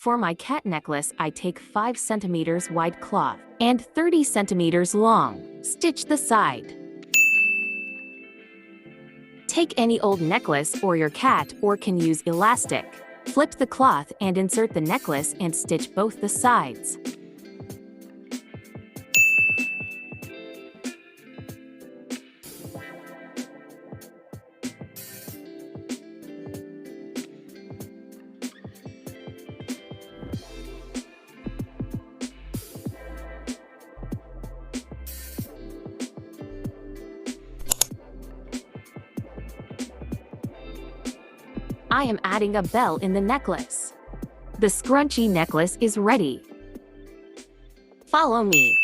For my cat necklace, I take 5 centimeters wide cloth and 30 centimeters long. Stitch the side. Take any old necklace or your cat or can use elastic. Flip the cloth and insert the necklace and stitch both the sides. I am adding a bell in the necklace. The scrunchie necklace is ready. Follow me.